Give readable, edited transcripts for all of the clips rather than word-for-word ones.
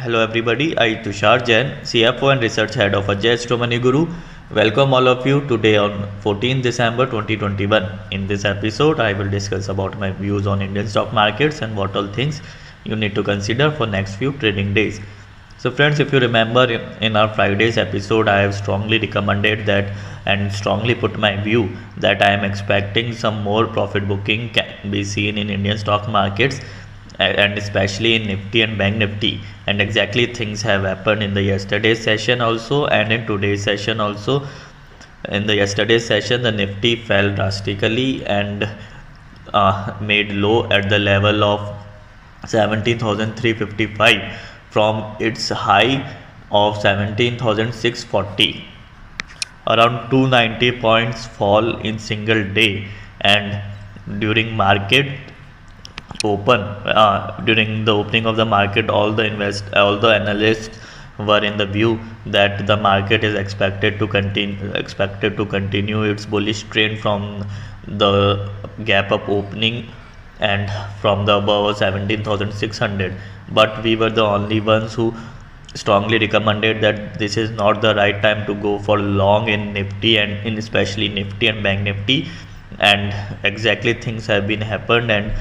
Hello everybody, I Tushar Jain, CFO and Research Head of Ajay Astro Money Guru. Welcome all of you today on 14 December 2021. In this episode, I will discuss about my views on Indian stock markets and what all things you need to consider for next few trading days. So friends, if you remember in our Friday's episode, I have strongly recommended that and strongly put my view that I am expecting some more profit booking can be seen in Indian stock markets and especially in Nifty and Bank Nifty, and exactly things have happened in the yesterday's session also and in today's session also. In the yesterday's session the Nifty fell drastically and made low at the level of 17,355 from its high of 17,640, around 290 points fall in single day. And during market open during the opening of the market, all the analysts were in the view that the market is expected to continue its bullish trend from the gap up opening and from the above 17,600, but we were the only ones who strongly recommended that this is not the right time to go for long in Nifty and in especially Nifty and Bank Nifty. And exactly things have been happened, and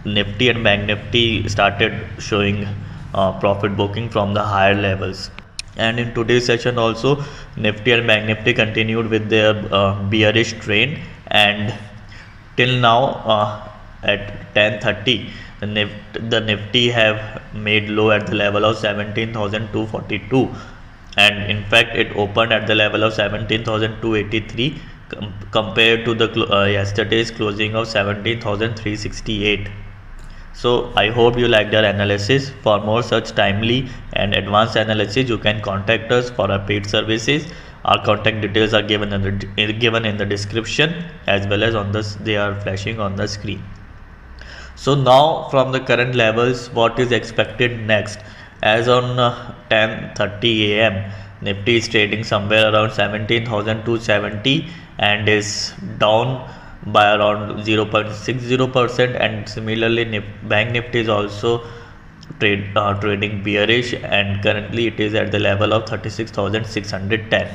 Nifty and Bank Nifty started showing profit booking from the higher levels. And in today's session also, Nifty and Bank Nifty continued with their bearish trend, and till now at 10:30 the Nifty have made low at the level of 17,242, and in fact it opened at the level of 17,283 compared to the yesterday's closing of 17,368. So I hope you liked our analysis. For more such timely and advanced analysis, you can contact us for our paid services. Our contact details are given in the description, as well as they are flashing on the screen. So now from the current levels, what is expected next? As on 10:30 a.m. Nifty is trading somewhere around 17,270 and is down by around 0.60%, and similarly Bank Nifty is also trading bearish, and currently it is at the level of 36,610.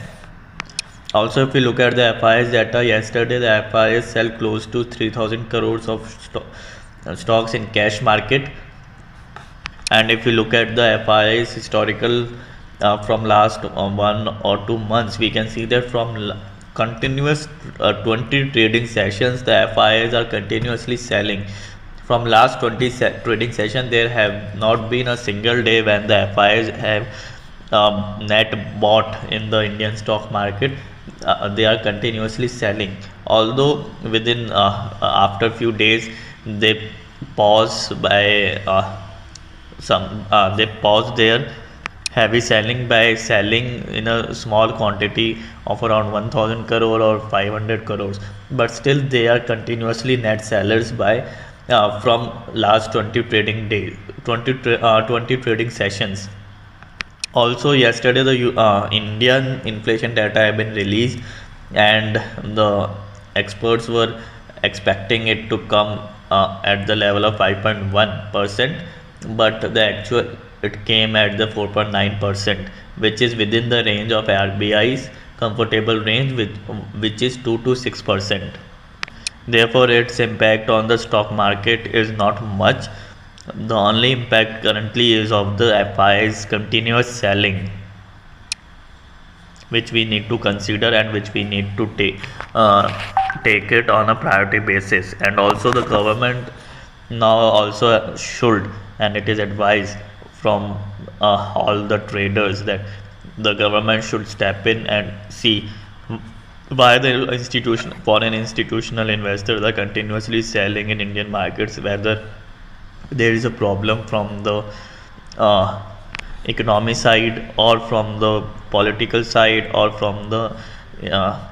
Also, if we look at the FIS data, yesterday the FIS sell close to 3,000 crores of stocks in cash market. And if we look at the FIS historical from last 1 or 2 months, we can see that from continuous 20 trading sessions the FIs are continuously selling. From last 20 trading session, there have not been a single day when the FIs have net bought in the Indian stock market. They are continuously selling, although within after few days they pause by they pause their heavy selling by selling in a small quantity of around 1000 crore or 500 crores, but still they are continuously net sellers by from last 20 trading days, 20 trading sessions. Also yesterday the Indian inflation data have been released, and the experts were expecting it to come at the level of 5.1%, but the actual it came at the 4.9%, which is within the range of RBI's comfortable range, which is 2 to 6%. Therefore, its impact on the stock market is not much. The only impact currently is of the FI's continuous selling, which we need to consider and which we need to take it on a priority basis. And also the government now also should, and it is advised from all the traders, that the government should step in and see why the foreign institutional investors are continuously selling in Indian markets, whether there is a problem from the economy side or from the political side or from the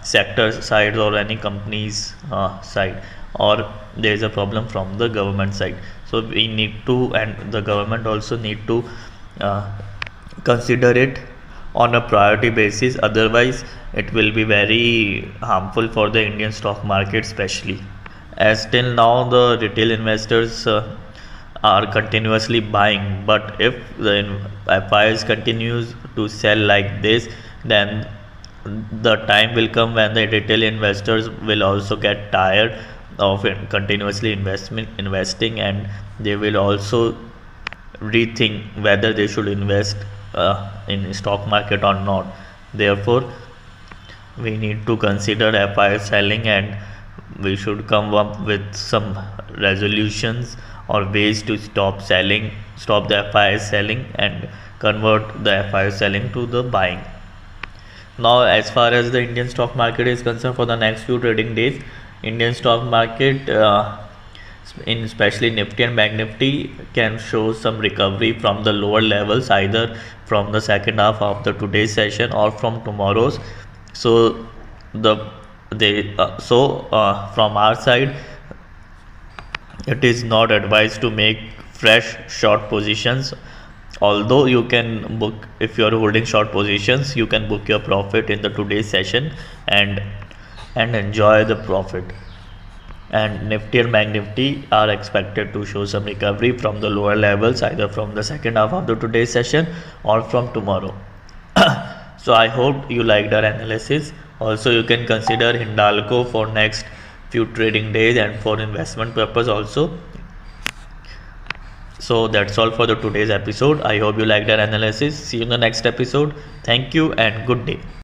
sector side or any company's side, or there is a problem from the government side. So we need to, and the government also need to consider it on a priority basis, otherwise it will be very harmful for the Indian stock market especially, as till now the retail investors are continuously buying, but if the FIs continues to sell like this, then the time will come when the retail investors will also get tired of continuously investing, and they will also rethink whether they should invest in stock market or not. Therefore, we need to consider FI selling, and we should come up with some resolutions or ways to stop the FI selling and convert the FI selling to the buying. Now, as far as the Indian stock market is concerned, for the next few trading days, Indian stock market, in especially Nifty and Bank Nifty, can show some recovery from the lower levels, either from the second half of the today's session or from tomorrow's. So from our side, it is not advised to make fresh short positions. Although you can book, if you are holding short positions, you can book your profit in the today's session and enjoy the profit. And Nifty and Bank Nifty are expected to show some recovery from the lower levels, either from the second half of the today's session or from tomorrow. So I hope you liked our analysis. Also, you can consider Hindalco for next few trading days and for investment purpose also. So that's all for the today's episode. I hope you liked our analysis. See you in the next episode. Thank you and good day.